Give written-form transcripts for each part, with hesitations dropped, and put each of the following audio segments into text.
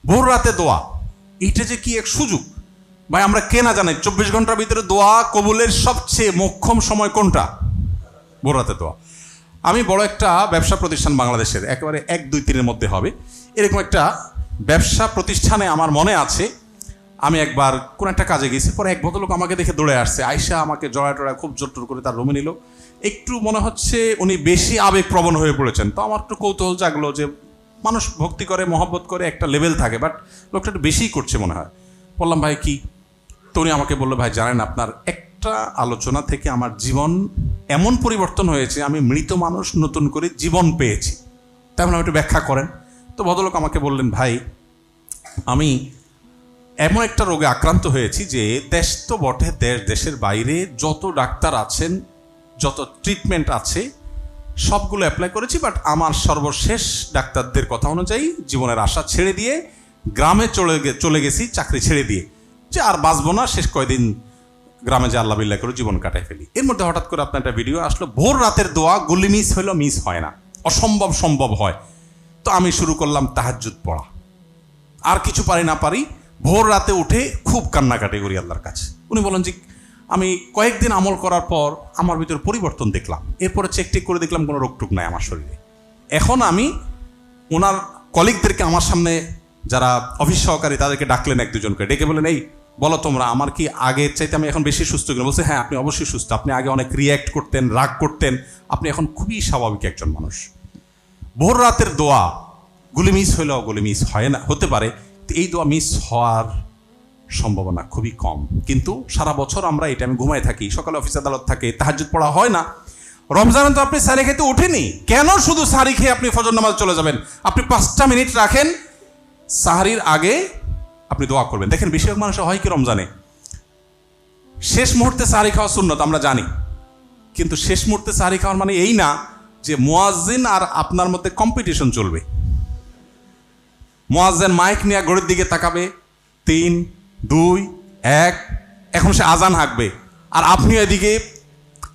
ভোর রাতে দোয়া, এইটা যে কি এক সুযোগ ভাই, আমরা কে না জানি 24 ঘন্টার ভিতরে দোয়া কবুলের সবচেয়ে মোক্ষম সময় কোনটা? ভোর রাতে দোয়া। আমি বড় একটা ব্যবসা প্রতিষ্ঠান বাংলাদেশের, একেবারে 1, 2, 3-এর মধ্যে হবে এরকম একটা ব্যবসা প্রতিষ্ঠানে আমার মনে আছে, আমি একবার কোন একটা কাজে গেছি, পরে এক ভদ্রলোক আমাকে দেখে দৌড়ে আসছে, আয়সা আমাকে জড়ায় টড়ায় খুব জোর টোর করে তার রুমে নিল। একটু মনে হচ্ছে উনি বেশি আবেগপ্রবণ হয়ে পড়েছেন। তো আমার একটু কৌতূহল জাগলো যে মানুষ ভক্তি করে মহব্বত করে একটা লেভেল থাকে, বাট লোকটা একটু বেশিই করছে মনে হয়। বললাম ভাই কি? তো উনি আমাকে বললো, ভাই জানেন আপনার একটা আলোচনা থেকে আমার জীবন এমন পরিবর্তন হয়েছে, আমি মৃত মানুষ নতুন করে জীবন পেয়েছি। তেমন একটু ব্যাখ্যা করেন। তো ভদ্রলোক আমাকে বললেন, ভাই আমি এমন একটা রোগে আক্রান্ত হয়েছি যে দেশ তো বটে, দেশের বাইরে যত ডাক্তার আছেন, যত ট্রিটমেন্ট আছে সবগুলো অ্যাপ্লাই করেছি, বাট আমার সর্বশেষ ডাক্তারদের কথা অনুযায়ী জীবনের আশা ছেড়ে দিয়ে গ্রামে চলে গেছি চাকরি ছেড়ে দিয়ে, যে আর বাঁচবো না, শেষ কয়দিন গ্রামে যে আল্লাহ বিল্লাহ করে জীবন কাটাই ফেলি। এর মধ্যে হঠাৎ করে আপনার একটা ভিডিও আসলো, ভোর রাতের দোয়া, গুলি মিস হইলো, মিস হয় না, অসম্ভব সম্ভব হয়। তো আমি শুরু করলাম তাহাজ্জুদ পড়া, আর কিছু পারি না পারি, ভোর রাতে উঠে খুব কান্নাকাটি করি আল্লাহর কাছে। উনি বলেন যে আমি কয়েকদিন আমল করার পর আমার ভিতরে পরিবর্তন দেখলাম, এরপরে চেক টেক করে দেখলাম কোনো রোগটুক নাই আমার শরীরে। এখন আমি ওনার কলিগদেরকে আমার সামনে যারা অফিস সহকারী তাদেরকে ডাকলেন, 1-2 জনকে ডেকে বলেন, এই বলো তোমরা আমার কি আগের চাইতে আমি এখন বেশি সুস্থ কিনা? বলছে হ্যাঁ আপনি অবশ্যই সুস্থ, আপনি আগে অনেক রিয়্যাক্ট করতেন, রাগ করতেন, আপনি এখন খুবই স্বাভাবিক একজন মানুষ। ভোর রাতের দোয়া, গুলি মিস হইলেও গুলি মিস হয় না, হতে পারে, এই দোয়া মিস হওয়ার সম্ভাবনা খুবই কম। কিন্তু সারা বছর আমরা এটা আমি ঘুমাই থাকি, সকালে অফিস আদালত থাকে, তাহাজ্জুদ পড়া হয় না। রমজানে তো আপনি সারি খেতে ওঠেনি, কেন শুধু সারি খেয়ে আপনি ফজর নামাজ চলে যাবেন? আপনি 5টা মিনিট রাখেন, সাহারির আগে আপনি দোয়া করবেন। দেখেন বেশিরভাগ মানুষ হয় কি, রমজানে শেষ মুহূর্তে সাহারি খাওয়া সুন্নত আমরা জানি, কিন্তু শেষ মুহূর্তে সাহারি খাওয়ার মানে এই না যে মুয়াজ্জিন আর আপনার মধ্যে কম্পিটিশন চলবে। মুয়াজ্জিন মাইক নিয়ে ঘড়ির দিকে তাকাবে, 3, 2, 1, এখন সে আজান হাঁকবে, আর আপনি এদিকে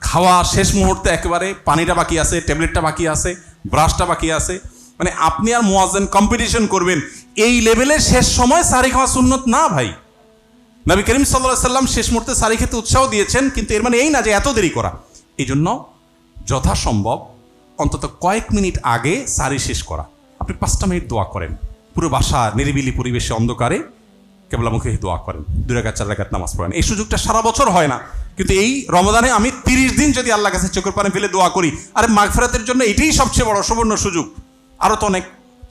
খাওয়া শেষ মুহূর্তে একেবারে পানিটা বাকি আছে, ট্যাবলেটটা বাকি আছে, ব্রাশটা বাকি আছে, মানে আপনি আর মুয়াজ্জিন কম্পিটিশন করবেন। এই লেভেলে শেষ সময় সারি খাওয়া সুন্নত না ভাই। নবী করিম সাল্লাল্লাহু আলাইহি সাল্লাম শেষ মুহূর্তে সারি খেতে উৎসাহ দিয়েছেন, কিন্তু এর মানে এই না যে এত দেরি করা। এই জন্য যথাসম্ভব অন্তত কয়েক মিনিট আগে সারি শেষ করা। আপনি 5টা মিনিট দোয়া করেন, পুরো বাসা নিরিবিলি পরিবেশে অন্ধকারে কেবলামুখে দোয়া করেন, 2 রাকাত 4 রাকাত নামাজ পড়েন। এই সুযোগটা সারা বছর হয় না, কিন্তু এই রমজানে আমি 30 দিন যদি আল্লাহর কাছে চোখের পানি ফেলে দোয়া করি, আরে মাগফিরাতের জন্য এটাই সবচেয়ে বড় সুবর্ণ সুযোগ। আরও তো অনেক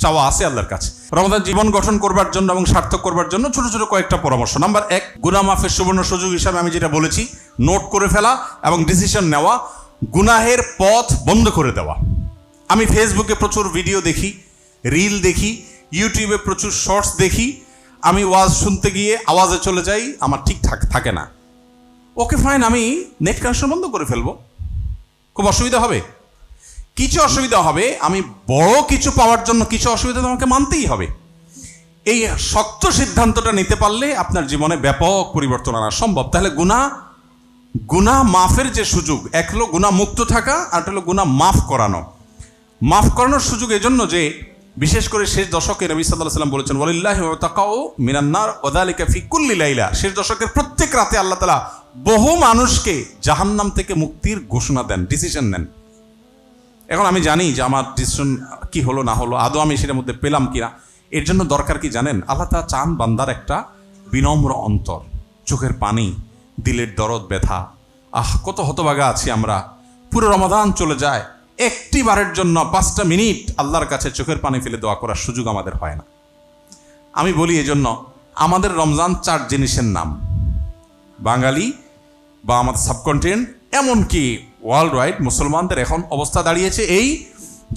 চাওয়া আছে আল্লাহর কাছে। রমজান জীবন গঠন করবার জন্য এবং সার্থক করবার জন্য ছোট ছোট কয়েকটা পরামর্শ। নাম্বার 1, গুনাহ মাফের সুবর্ণ সুযোগ হিসাবে আমি যেটা বলেছি, নোট করে ফেলা এবং ডিসিশন নেওয়া, গুনাহের পথ বন্ধ করে দেওয়া। আমি ফেসবুকে প্রচুর ভিডিও দেখি, রিল দেখি, ইউটিউবে প্রচুর শর্টস দেখি, আমি ওয়াজ শুনতে গিয়ে আওয়াজে চলে যাই, আমার ঠিকঠাক থাকে না। ওকে ফাইন, আমি নেট কানেকশন বন্ধ করে ফেলবো, খুব অসুবিধা হবে? কিছু অসুবিধা হবে, আমি বড় কিছু পাওয়ার জন্য কিছু অসুবিধা তো আমাকে মানতেই হবে। এই শক্ত সিদ্ধান্তটা নিতে পারলে আপনার জীবনে ব্যাপক পরিবর্তন আনা সম্ভব। তাহলে গুনাহ মাফের যে সুযোগ, এক হলো গুনাহ মুক্ত থাকা, আর হলো গুনাহ মাফ করানো। মাফ করানোর সুযোগ এজন্য যে বিশেষ করে শেষ দশকে নবী সাল্লাল্লাহু আলাইহি ওয়াসাল্লাম বলেছেন, ওয়ালিল্লাহি ওয়াতাকাউ মিনান নার ওয়া যালিকা ফি কুল্লি লাইলা। শেষ দশকের প্রত্যেক রাতে আল্লাহ তাআলা বহু মানুষকে জাহান্নাম থেকে মুক্তির ঘোষণা দেন, ডিসিশন নেন। এখন আমি জানি যে আমার ডিসিশন কি হলো না হলো, আদৌ আমি সেটার মধ্যে পেলাম কিনা, এর জন্য দরকার কি জানেন? আল্লাহ তাআলা চান বান্দার একটা বিনম্র অন্তর, চোখের পানি, দিলের দরদ ব্যথা। কত হতভাগা আছি আমরা, পুরো রমাদান চলে যায়, একটি বারের জন্য 5টা মিনিট আল্লাহর কাছে চোখের পানি ফেলে দোয়া করার সুযোগ আমাদের হয় না। আমি বলি এজন্য আমাদের রমজান 4 জিনিসের নাম। বাঙালি বা আমাদের সাবকন্টিনেন্ট, এমনকি ওয়ার্ল্ড ওয়াইড মুসলমানদের এখন অবস্থা দাঁড়িয়েছে এই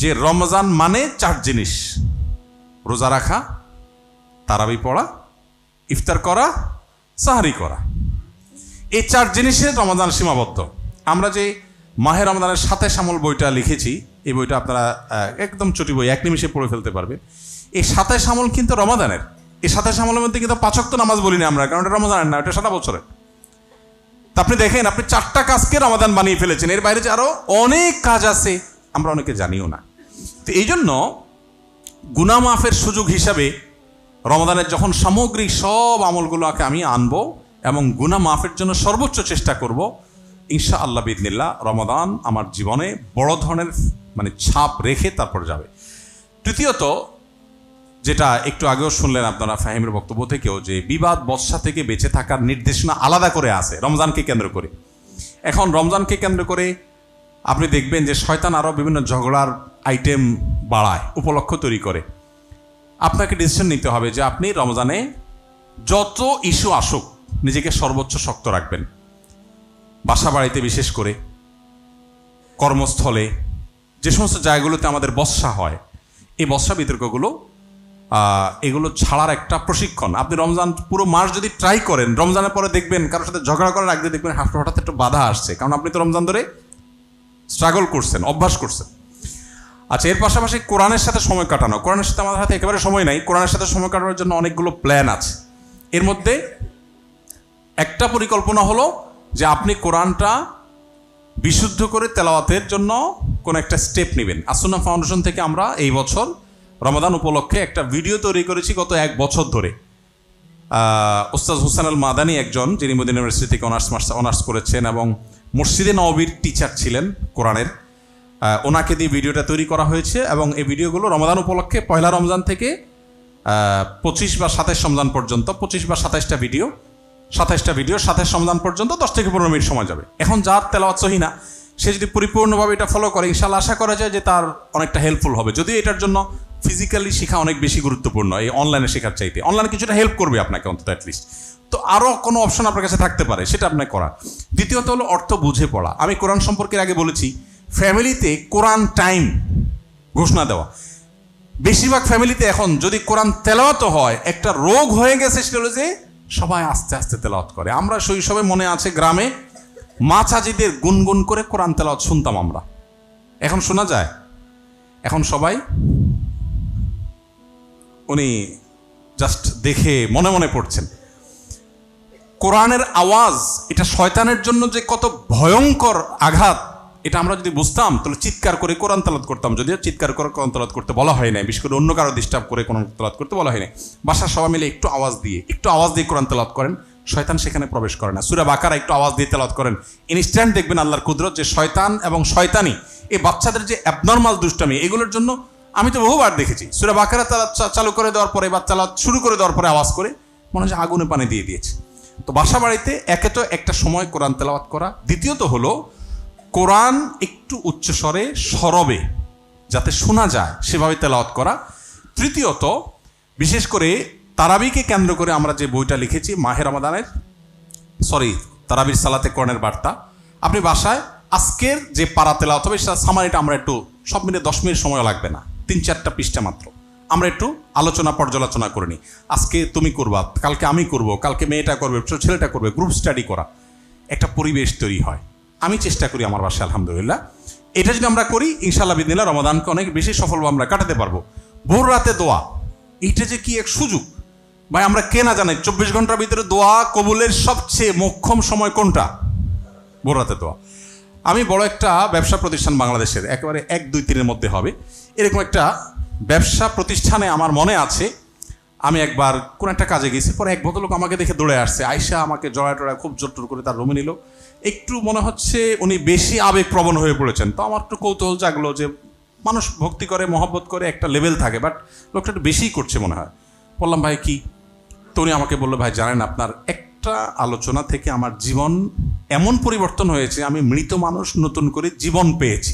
যে রমজান মানে 4 জিনিস: রোজা রাখা, তারাবি পড়া, ইফতার করা, সাহারি করা। এই 4 জিনিসে রমজান সীমাবদ্ধ। আমরা যে মাহে রমজানের সাথে শামল বইটা লিখেছি, এই বইটা আপনারা একদম চটি বই, 1 নিমিষে পড়ে ফেলতে পারবে। এই সাথে শামল কিন্তু রমাদানের। এই সাথে শামলের মধ্যে কিন্তু 5 ওয়াক্ত নামাজ বলি না আমরা, কারণ এটা রমজানের না, এটা সারা বছরের। তা আপনি দেখেন, আপনি 4টা কাজকে রমাদান বানিয়ে ফেলেছেন, এর বাইরে যে আরো অনেক কাজ আছে আমরা অনেকে জানিও না। তো এই জন্য গুনাহ মাফের সুযোগ হিসাবে রমাদানের যখন সামগ্রিক সব আমলগুলোকে আমি আনবো এবং গুনাহ মাফের জন্য সর্বোচ্চ চেষ্টা করব, ইনশাআল্লাহ বিইذনিল্লাহ রমাদান আমার জীবনে বড় ধরনের ছাপ রেখে তারপর যাবে। তৃতীয়ত, যেটা একটু আগেও শুনলেন আপনারা ফাহিমের বক্তব্য থেকেও, যে বিবাদ বচসা থেকে বেঁচে থাকার নির্দেশনা আলাদা করে আছে রমজানকে কেন্দ্র করে। এখন রমজানকে কেন্দ্র করে আপনি দেখবেন যে শয়তান আরও বিভিন্ন ঝগড়ার আইটেম বাড়ায়, উপলক্ষ তৈরি করে। আপনাকে ডিসিশন নিতে হবে যে আপনি রমজানে যত ইস্যু আসুক নিজেকে সর্বোচ্চ শক্ত রাখবেন। বাসা বাড়িতে, বিশেষ করে কর্মস্থলে, যে সমস্ত জায়গাগুলোতে আমাদের বচসা হয়, এই বচসা বিতর্কগুলো এগুলো ছাড়ার একটা প্রশিক্ষণ। আপনি রমজান পুরো মাস যদি ট্রাই করেন, রমজানের পরে দেখবেন কারোর সাথে ঝগড়া করার আগে দেখবেন হঠাৎ একটু বাধা আসছে, কারণ আপনি তো রমজান ধরে স্ট্রাগল করছেন, অভ্যাস করছেন। আচ্ছা, এর পাশাপাশি কোরআনের সাথে সময় কাটানো। কোরআনের সাথে আমাদের হাতে একেবারে সময় নাই, কোরআনের সাথে সময় কাটানোর জন্য অনেকগুলো প্ল্যান আছে। এর মধ্যে একটা পরিকল্পনা হলো যে আপনি কোরআনটা বিশুদ্ধ করে তেলাওয়াতের জন্য কোন একটা স্টেপ নেবেন। আসুন্নাহ ফাউন্ডেশন থেকে আমরা এই বছর রমাদান উপলক্ষে একটা ভিডিও তৈরি করেছি গত 1 বছর ধরে। ওস্তাদ হুসেন আল মাদানী একজন, যিনি মদিনা ইউনিভার্সিটি থেকে অনার্স করেছেন এবং মসজিদে নববীর টিচার ছিলেন কোরআনের, ওনাকে দিয়ে ভিডিওটা তৈরি করা হয়েছে। এবং এই ভিডিওগুলো রমাদান উপলক্ষে পয়লা রমজান থেকে 25 বা 27 রমজান পর্যন্ত, 25 বা 27টা ভিডিও, 27 রমজান পর্যন্ত 10 থেকে 15 মিনিট সময় যাবে। এখন যার তেলাওয়াত সহি না, সে যদি পরিপূর্ণভাবে এটা ফলো করে, ইনশাআল্লাহ আশা করা যায় যে তার অনেকটা হেল্পফুল হবে। যদিও এটার জন্য ফিজিক্যালি শেখা অনেক বেশি গুরুত্বপূর্ণ এই অনলাইনে শেখার চাইতে। অনলাইনে কিছুটা হেল্প করবে আপনাকে অন্তত অ্যাটলিস্ট। তো আরও কোনো অপশন আপনার কাছে থাকতে পারে, সেটা আপনার করা। দ্বিতীয়ত হলো অর্থ বুঝে পড়া। আমি কোরআন সম্পর্কে আগে বলেছি, ফ্যামিলিতে কোরআন টাইম ঘোষণা দেওয়া। বেশিরভাগ ফ্যামিলিতে এখন যদি কোরআন তেলাওয়াত হয়, একটা রোগ হয়ে গেছে, সেটা হলো যে সবাই আস্তে আস্তে তেলাওয়াত করে। আমরা শৈশবে মনে আছে গ্রামে মাছাজিদের গুনগুন করে কোরআন তেলাওয়াত শুনতাম আমরা, এখন শোনা যায়? এখন সবাই উনি জাস্ট দেখে মনে মনে পড়ছেন। কোরআনের আওয়াজ এটা শয়তানের জন্য যে কত ভয়ঙ্কর আঘাত, এটা আমরা যদি বুঝতাম তাহলে চিৎকার করে কোরআন তেলাওয়াত করতাম। যদিও চিৎকার করে কোরআন তেলাওয়াত করতে বলা হয় নাই, বিশেষ করে অন্য কারো ডিস্টার্ব করে কোরআন তেলাওয়াত করতে বলা হয় নাই। বাসার সবাই মিলে একটু আওয়াজ দিয়ে কোরআন তেলাওয়াত করেন, শয়তান সেখানে প্রবেশ করে না। সূরা বাকারা একটু আওয়াজ দিয়ে তেলাওয়াত করেন, ইনস্ট্যান্ট দেখবেন আল্লাহর কুদরত, যে শয়তান এবং শয়তানি এই বাচ্চাদের যে অ্যাবনর্মাল দুষ্টামি, এগুলোর জন্য আমি তো বহুবার দেখেছি সূরা বাকারা চালু করে দেওয়ার পরে বা তেলাওয়াত শুরু করে দেওয়ার পরে আওয়াজ করে মনে হয় আগুনে পানি দিয়ে দিয়েছে। তো বাসা বাড়িতে একে তো একটা সময় কোরআন তেলাওয়াত করা, দ্বিতীয়ত হলো কোরআন একটু উচ্চস্বরে সরবে যাতে শোনা যায় সেভাবে তেলাওয়াত করা। তৃতীয়ত, বিশেষ করে তারাবিকে কেন্দ্র করে আমরা যে বইটা লিখেছি মাহে রমাদানের, তারাবির সালাতে কোরআনের বার্তা, আপনি বাসায় আজকের যে পারা তেলাওয়াত হবে সেটা সামারিটা আমরা একটু সব মিলে 10 মিনিট সময় লাগবে না, 3-4টা পৃষ্ঠা মাত্র, আমরা একটু পর্যালোচনা করে নিই। আজকে তুমি করবা, কালকে আমি করব, কালকে মেয়েটা করবে, ছেলেটা করবে, গ্রুপ স্টাডি করা, একটা পরিবেশ তৈরি হয়। আমি চেষ্টা করি আমার বাসায়, আলহামদুলিল্লাহ। এটা যদি আমরা করি ইনশাআল্লাহ বিদিনিল্লাহ রমাদানকে অনেক বেশি সফল আমরা কাটাতে পারবো। ভোর রাতে দোয়া, এইটা যে কি এক সুযোগ ভাই, আমরা কে না জানি 24 ঘন্টার ভিতরে দোয়া কবুলের সবচেয়ে মোক্ষম সময় কোনটা? ভোর রাতে দোয়া। আমি বড় একটা ব্যবসা প্রতিষ্ঠান বাংলাদেশের একেবারে 1-2-3-এর মধ্যে হবে এরকম একটা ব্যবসা প্রতিষ্ঠানে আমার মনে আছে, আমি একবার কোন একটা কাজে গেছি, পরে এক ভদ্রলোক আমাকে দেখে দৌড়ে আসছে, আয়সা আমাকে জড়ায় খুব জোর করে তার রুমে নিল। একটু মনে হচ্ছে উনি বেশি আবেগপ্রবণ হয়ে পড়েছেন। তো আমার একটু কৌতূহল জাগলো যে মানুষ ভক্তি করে, মহব্বত করে, একটা লেভেল থাকে, বাট লোকটা একটু বেশিই করছে মনে হয়। বললাম ভাই কি? তো উনি আমাকে বললো, ভাই জানেন আপনার একটা আলোচনা থেকে আমার জীবন এমন পরিবর্তন হয়েছে, আমি মৃত মানুষ নতুন করে জীবন পেয়েছি।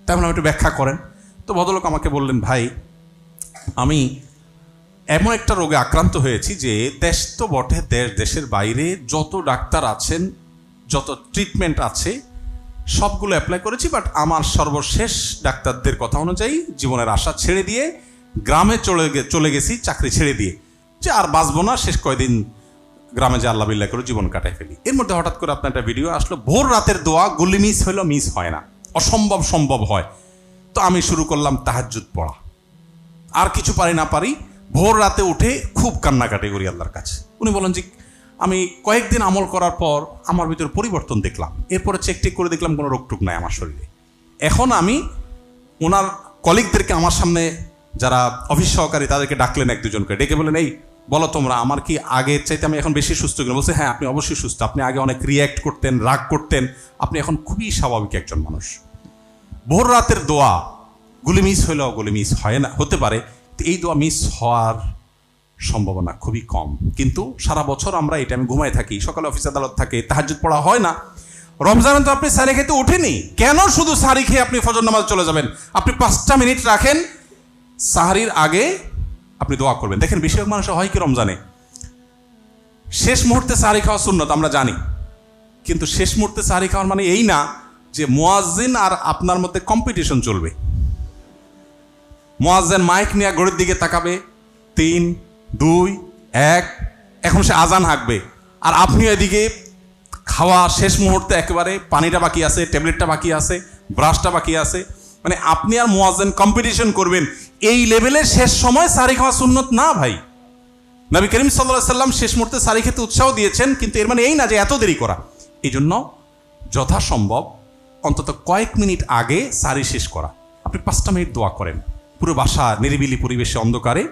তেমন একটু ব্যাখ্যা করেন। তো ভদ্রলোক আমাকে বললেন, ভাই আমি এমন একটা রোগে আক্রান্ত হয়েছি যে দেশ তো বটে, দেশের বাইরে যত ডাক্তার আছেন, যত ট্রিটমেন্ট আছে সবগুলো অ্যাপ্লাই করেছি, বাট আমার সর্বশেষ ডাক্তারদের কথা অনুযায়ী জীবনের আশা ছেড়ে দিয়ে গ্রামে চলে গেছি, চাকরি ছেড়ে দিয়ে, যে আর বাঁচবো না, শেষ কয়দিন গ্রামে যে আল্লাহ বিল্লাহ করে জীবন কাটাই ফেলি। এর মধ্যে হঠাৎ করে আপনার একটা ভিডিও আসলো, ভোর রাতের দোয়া, গুলি মিস হইলো, মিস হয় না, অসম্ভব সম্ভব হয়। তো আমি শুরু করলাম তাহাজ্জুদ পড়া, আর কিছু পারি না পারি ভোর রাতে উঠে খুব কান্নাকাটি করি আল্লাহর কাছে। উনি বলেন যে আমি কয়েকদিন আমল করার পর আমার ভিতরে পরিবর্তন দেখলাম, এরপরে চেক করে দেখলাম কোনো রোগটুক নাই আমার শরীরে। এখন আমি ওনার কলিগদেরকে আমার সামনে যারা অফিস সহকারী তাদেরকে ডাকলেন, 1-2 জনকে ডেকে বলেন, এই বলো তোমরা, আমার কি আগের চাইতে আমি এখন বেশি সুস্থ কিনা? বলছে হ্যাঁ, আপনি অবশ্যই সুস্থ। আপনি আগে অনেক রিয়্যাক্ট করতেন, রাগ করতেন, আপনি এখন খুবই স্বাভাবিক একজন মানুষ। ভোর রাতের দোয়া গুলি মিস হইলেও গুলি মিস হয় না, হতে পারে, এই দোয়া মিস হওয়ার সম্ভাবনা খুবই কম। কিন্তু সারা বছর আমরা এটা আমি ঘুমায় থাকি, সকালে অফিস আদালত থাকে, তাহাজ্জুদ পড়া হয় না। রমজানে তো আপনি সারি খেতে ওঠেনি, কেন শুধু সারি খেয়ে আপনি ফজর নামাজ চলে যাবেন? আপনি 5টা মিনিট রাখেন, সাহারির আগে আপনি দোয়া করবেন। দেখেন বেশিরভাগ মানুষ হয় কি, রমজানে শেষ মুহূর্তে সাহারি খাওয়া সুন্নত আমরা জানি, কিন্তু শেষ মুহূর্তে সাহারি খাওয়ার মানে এই না যে মুয়াজ্জিন আর আপনার মধ্যে কম্পিটিশন চলবে। মুয়াজ্জিন মাইক নিয়ে ঘড়ির দিকে তাকাবে, 3, 2, 1, এখন সে আজান হাঁকবে, আর আপনি এদিকে খাওয়া শেষ মুহূর্তে একেবারে পানিটা বাকি আছে, ট্যাবলেটটা বাকি আছে, ব্রাশটা বাকি আছে, মানে আপনি আর মুয়াজ্জিন কম্পিটিশন করবেন। এই লেভেলের শেষ সময় সাহারি খাওয়া সুন্নত না ভাই। নবী করিম সাল্লাল্লাহু আলাইহি সাল্লাম শেষ মুহূর্তে সাহারি খেতে উৎসাহ দিয়েছেন, কিন্তু এর মানে এই না যে এত দেরি করা। এই জন্য যথাসম্ভব অন্তত কয়েক মিনিট আগে সাহারি শেষ করা। আপনি 5টা মিনিট দোয়া করেন, পুরো বাসা নিরিবিলি পরিবেশে অন্ধকারে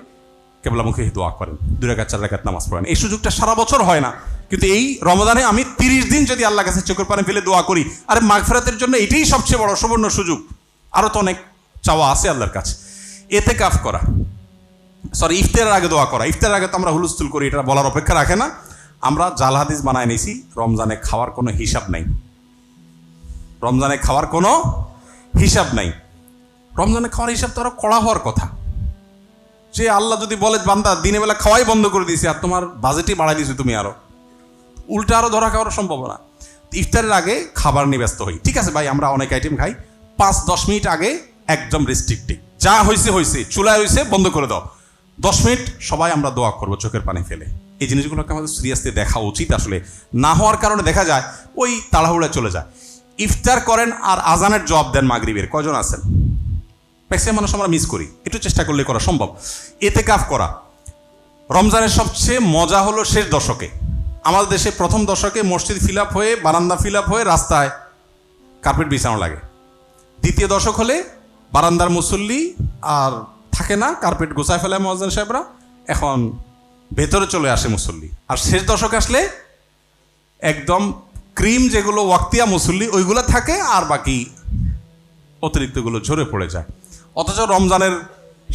কেবলামুখী দোয়া করেন, 2 রাকাত 4 রাকাত নামাজ পড়েন। এই সুযোগটা সারা বছর হয় না, কিন্তু এই রমজানে আমি 30 দিন যদি আল্লাহর কাছে চোখের পানি ফেলে দোয়া করি, আরে মাগফিরাতের জন্য এটাই সবচেয়ে বড় সুবর্ণ সুযোগ। আরও তো অনেক চাওয়া আছে আল্লাহর কাছে। ইতিকাফ করা, ইফতারের আগে দোয়া করা। ইফতারের আগে তো আমরা হুলস্থুল করি, এটা বলার অপেক্ষা রাখে না। আমরা জাল হাদিস বানায় নিয়েছি, রমজানে খাওয়ার কোনো হিসাব নাই, রমজানে খাওয়ার কোনো হিসাব নাই। রমজানে খাওয়ার হিসাব তো আরো কড়া হওয়ার কথা। যে আল্লাহ যদি বলে বান্দা দিনের বেলা খাওয়াই বন্ধ করে দিয়েছে, আর তোমার বাজেটই বাড়াই দিয়েছো তুমি, আরো উল্টা আরো ধরা খাওয়ার সম্ভাবনা। ইফতারের আগে খাবার নিয়ে ব্যস্ত হই, ঠিক আছে ভাই, আমরা অনেক আইটেম খাই, 5-10 মিনিট আগে একদম রেস্ট্রিক্টিভ, যা হয়েছে হয়েছে, চুলায় হয়েছে বন্ধ করে দাও, 10 মিনিট সবাই আমরা দোয়া করবো চোখের পানি ফেলে। এই জিনিসগুলোকে আমাদের সিরিয়াসলি দেখা উচিত। আসলে না হওয়ার কারণে দেখা যায় ওই তাড়াহুড়া চলে যায়। ইফতার করেন আর আজানের জবাব দেন মাগরিবের, কজন আছেন? ম্যাক্সিমাম মানুষ আমরা মিস করি, একটু চেষ্টা করলে করা সম্ভব। ইতিকাফ করা, রমজানের সবচেয়ে মজা হলো শেষ দশকে। আমাদের দেশে প্রথম দশকে মসজিদ ফিল আপ হয়ে, বারান্দা ফিল আপ হয়ে রাস্তায় কার্পেট বিছানো লাগে। দ্বিতীয় দশক হলে বারান্দার মুসল্লি আর থাকে না, কার্পেট গোছায় ফেলে মুয়াজ্জিন সাহেবরা, এখন ভেতরে চলে আসে মুসল্লি। আর শেষ দশক আসলে একদম ক্রিম যেগুলো ওয়াক্তিয়া মুসল্লি ওইগুলো থাকে, আর বাকি অতিরিক্তগুলো ঝরে পড়ে যায়। অথচ রমজানের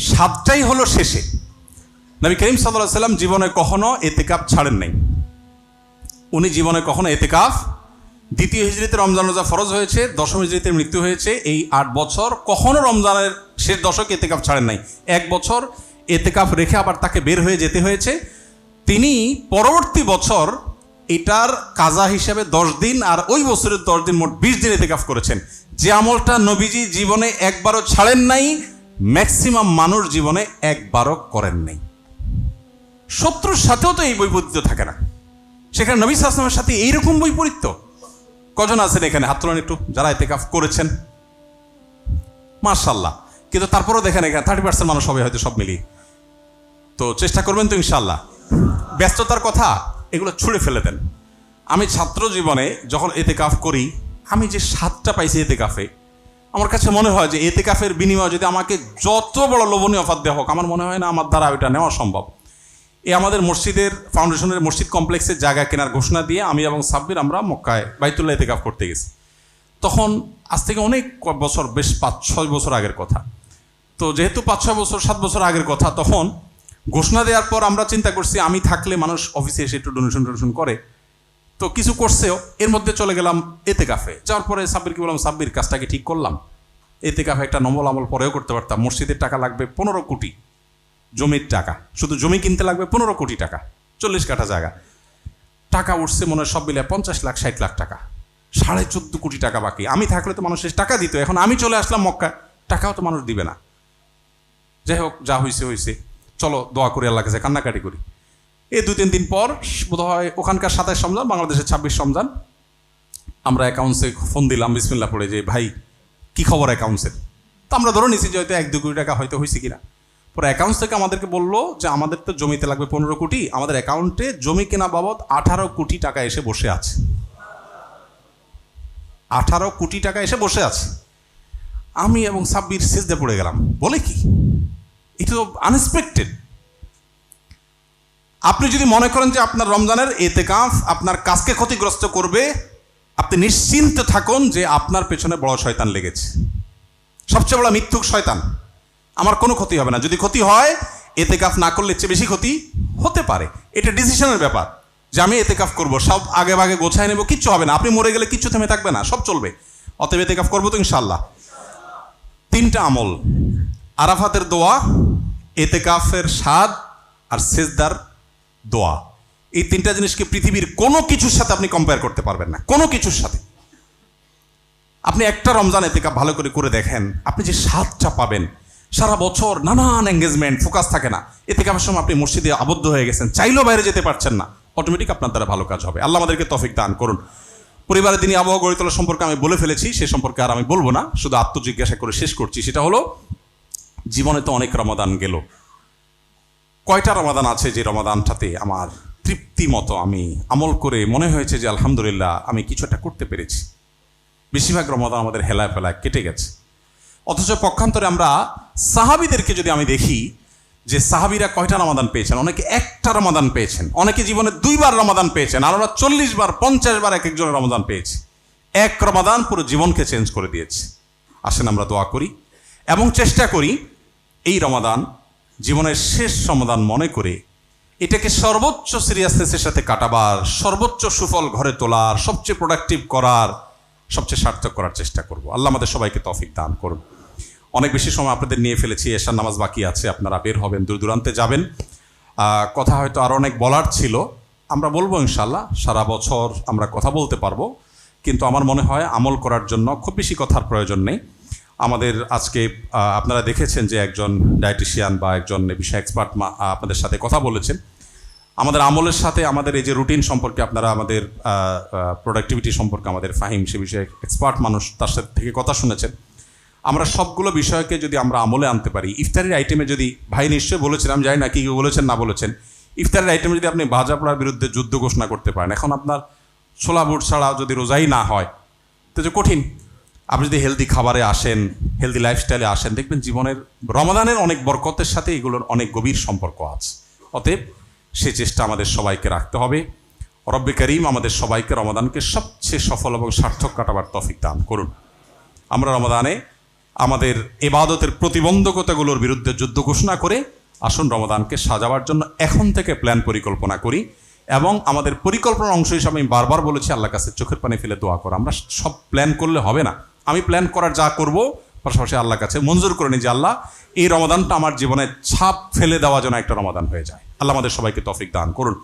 স্বাদটাই হলো শেষে। নবী করিম সাল্লাল্লাহু আলাইহি সাল্লাম জীবনে কখনো ইতিকাফ ছাড়েন নাই। উনি জীবনে কখনো ইতিকাফ, দ্বিতীয় হিজরিতে রমজান রোজা ফরজ হয়েছে, দশম হিজরিতে মৃত্যু হয়েছে, এই 8 বছর কখনো রমজানের শেষ দশকে ইতিকাফ ছাড়েন নাই। 1 বছর ইতিকাফ রেখে আবার তাকে বের হয়ে যেতে হয়েছে। তিনি পরবর্তী বছর এটার কাজা হিসাবে 10 দিন, আর ওই বছরের 10 দিন, মোট 20 দিন ইতিকাফ করেছেন। যে আমলটা নবীজি জীবনে একবারও ছাড়েন নাই, ম্যাক্সিমাম মানুষ জীবনে একবারও করেন নাই। শত্রুর সাথেও তো এই বৈপরীত্য থাকে না, সেখানে নবী সাল্লাল্লাহু আলাইহি ওয়াসাল্লামের সাথে এইরকম বৈপরীত্য। কজন আছেন এখানে? হাত তোলেন একটু যারা ইতিকাফ করেছেন, মাশাআল্লাহ। কিন্তু তারপরেও দেখেন এখানে 30% মানুষ হবে হয়তো, সব মিলিয়ে। তো চেষ্টা করবেন তো ইনশাআল্লাহ। ব্যস্ততার কথা এগুলো ছুঁড়ে ফেলে দেন। আমি ছাত্র জীবনে যখন ইতিকাফ করি, আমি যে স্বাদটা পাইছি ইতিকাফে, আমার কাছে মনে হয় যে ইতিকাফের বিনিময়ে যদি আমাকে যত বড় লোভনীয় অফার দেওয়া হোক, আমার মনে হয় না আমার দ্বারা ওইটা নেওয়া সম্ভব। আমাদের মসজিদের ফাউন্ডেশনের মসজিদ কমপ্লেক্সের জায়গা কেনার ঘোষণা দিয়ে আমি এবং সাব্বির আমরা মক্কায় বাইতুল্লাহ ইতিকাফ করতে গেছি। তখন আজ থেকে অনেক বছর, বেশ 5-6 বছর আগের কথা। তো যেহেতু 5-6 বছর 7 বছর আগের কথা, তখন ঘোষণা দেওয়ার পর আমরা চিন্তা করছি আমি থাকলে মানুষ অফিসে এসে একটু ডোনেশন করে, তো কিছু করছেও। এর মধ্যে চলে গেলাম ইতিকাফে। যাওয়ার পরে সাব্বিরকে বললাম, সাব্বির কাজটাকে ঠিক করলাম, ইতিকাফে একটা নমল আমল পরেও করতে পারতাম। মসজিদের টাকা লাগবে 15 কোটি, জমির টাকা, শুধু জমি কিনতে লাগবে 15 কোটি টাকা, 40 কাঠা জায়গা। টাকা উঠছে মনে হয় সব মিলে 50 লাখ 60 লাখ টাকা, 14.5 কোটি টাকা বাকি। আমি থাকলে তো মানুষের টাকা দিত, এখন আমি চলে আসলাম মক্কা, টাকাও তো মানুষ দিবে না। যাই হোক, যা হয়েছে হয়েছে, চলো দোয়া করি আল্লাহ কাছে, কান্নাকাটি করি। এই 2-3 দিন পর বোধ হয় ওখানকার 27 রমজান, বাংলাদেশের 26 রমজান, আমরা অ্যাকাউন্টসে ফোন দিলাম বিসমিল্লাহ পড়ে, যে ভাই কি খবর অ্যাকাউন্টসের। তো আমরা ধরে নিছি যে হয়তো 1-2 কোটি টাকা হয়তো হয়েছে কিনা। পরে অ্যাকাউন্টস থেকে আমাদেরকে বললো যে আমাদের তো জমিতে লাগবে 15 কোটি, আমাদের অ্যাকাউন্টে জমি কেনা বাবদ 18 কোটি টাকা এসে বসে আছে। 18 কোটি টাকা এসে বসে আছে। আমি এবং সাব্বির সিজদে পড়ে গেলাম, বলে কি, এটা তো আনএক্সপেক্টেড। আপনি যদি মনে করেন যে আপনার রমজানের এতেকাফ আপনার কাজকে ক্ষতিগ্রস্ত করবে, আপনি নিশ্চিন্ত থাকুন যে আপনার পেছনে বড় শয়তান লেগেছে, সবচেয়ে বড় মিথ্যুক শয়তান। আমার কোনো ক্ষতি হবে না। যদি ক্ষতি হয়, এতেকাফ না করলে চেয়ে বেশি ক্ষতি হতে পারে। এটা ডিসিশনের ব্যাপার যে আমি এতেকাফ করবো, সব আগে ভাগে গোছায় নেবো, কিচ্ছু হবে না। আপনি মরে গেলে কিচ্ছু থেমে থাকবে না, সব চলবে। অতএব এতেকাফ করবো তো ইনশাআল্লাহ। 3টা আমল, আরাফাতের দোয়া, এতেকাফের স্বাদ আর সেজদার দোয়া, এই 3টা জিনিসকে পৃথিবীর কোনো কিছুর সাথে আপনি কম্পেয়ার করতে পারবেন না, কোনো কিছুর সাথে। আপনি একটা রমজান এতেকাফ ভালো করে করে দেখেন, আপনি যে স্বাদটা পাবেন। সারা বছর নানান এঙ্গেজমেন্ট, ফোকাস থাকে না, এতেকাফের সময় আপনি মসজিদে আবদ্ধ হয়ে গেছেন, চাইলেও বাইরে যেতে পারছেন না, অটোমেটিক আপনার দ্বারা ভালো কাজ হবে। আল্লাহ আমাদেরকে তৌফিক দান করুন। পরিবারের দিনই আবহাওয়া গড়ে তোলা সম্পর্কে আমি বলে ফেলেছি, সে সম্পর্কে আর আমি বলবো না, শুধু আত্মজিজ্ঞাসা করে শেষ করছি। সেটা হলো, জীবনে তো অনেক রমাদান গেল, কয়টা রমাদান আছে যে রমাদানটাতে আমার তৃপ্তি মতো আমি আমল করে মনে হয়েছে যে আলহামদুলিল্লাহ আমি কিছু একটা করতে পেরেছি? বেশিরভাগ রমাদান আমাদের হেলায় ফেলায় কেটে গেছে। অথচ পক্ষান্তরে আমরা সাহাবীদেরকে যদি আমি দেখি যে সাহাবীরা কয়টা রমাদান পেয়েছেন, অনেকে একটা রমাদান পেয়েছেন, অনেকে জীবনে 2বার রমাদান পেয়েছেন, আর আমরা 40 বার 50 বার এক একজনের রমাদান পেয়েছি। এক রমাদান পুরো জীবনকে চেঞ্জ করে দিয়েছে। আসেন আমরা দোয়া করি এবং চেষ্টা করি এই রমাদান জীবনের শেষ রমাদান মনে করে এটাকে সর্বোচ্চ সিরিয়াসনেসের সাথে কাটাবার, সর্বোচ্চ সুফল ঘরে তোলার, সবচেয়ে প্রোডাক্টিভ করার, সবচেয়ে সার্থক করার চেষ্টা করব। আল্লাহ আমাদের সবাইকে তৌফিক দান করুন। অনেক বেশি সময় আপনাদের নিয়ে ফেলেছি, এশার নামাজ বাকি আছে, আপনারা বের হবেন, দূর দূরান্তে যাবেন। কথা হয়তো আরও অনেক বলার ছিল, আমরা বলবো ইনশাল্লাহ। সারা বছর আমরা কথা বলতে পারবো, কিন্তু আমার মনে হয় আমল করার জন্য খুব বেশি কথার প্রয়োজন নেই। আমাদের আজকে আপনারা দেখেছেন যে একজন ডায়েটিশিয়ান বা একজন বিষয় এক্সপার্ট আপনাদের সাথে কথা বলেছেন। আমাদের আমলের সাথে আমাদের এই যে রুটিন সম্পর্কে আপনারা, আমাদের প্রোডাক্টিভিটি সম্পর্কে আমাদের ফাহিম, সে বিষয়ে এক্সপার্ট মানুষ, তার সাথে থেকে কথা শুনেছেন। আমরা সবগুলো বিষয়কে যদি আমরা আমলে আনতে পারি, ইফতারের আইটেমে যদি, ভাই নিশ্চয়ই বলেছেন, আমি জানি না কি বলেছেন না বলেছেন, ইফতারের আইটেমে যদি আপনি ভাজা পোড়ার বিরুদ্ধে যুদ্ধ ঘোষণা করতে পারেন, এখন আপনার ছোলা বুট ছাড়া যদি রোজাই না হয় তো যে কঠিন। আপনি যদি হেলদি খাবারে আসেন, হেলদি লাইফস্টাইলে আসেন, দেখবেন জীবনের রমাদানের অনেক বরকতের সাথে এগুলোর অনেক গভীর সম্পর্ক আছে। অতএব সে চেষ্টা আমাদের সবাইকে রাখতে হবে। রব্বে করিম আমাদের সবাইকে রমাদানকে সবচেয়ে সফল এবং সার্থক কাটাবার তৌফিক দান করুন। আমরা রমাদানে আমাদের ইবাদতের প্রতিবন্ধকতাগুলোর বিরুদ্ধে যুদ্ধ ঘোষণা করে আসুন রমাদানকে সাজাবার জন্য এখন থেকে প্ল্যান পরিকল্পনা করি, এবং আমাদের পরিকল্পনার অংশ হিসাবে আমি বারবার বলেছি আল্লাহর কাছে চোখের পানি ফেলে দোয়া করা। আমরা সব প্ল্যান করলে হবে না, আমি প্ল্যান করার যা করব পাশাপাশি আল্লাহর কাছে মঞ্জুর করে নিই যে আল্লাহ, এই রমাদানটা আমার জীবনে ছাপ ফেলে দেওয়া যেন একটা রমাদান হয়ে যায়। আল্লাহ আমাদের সবাইকে তৌফিক দান করুন।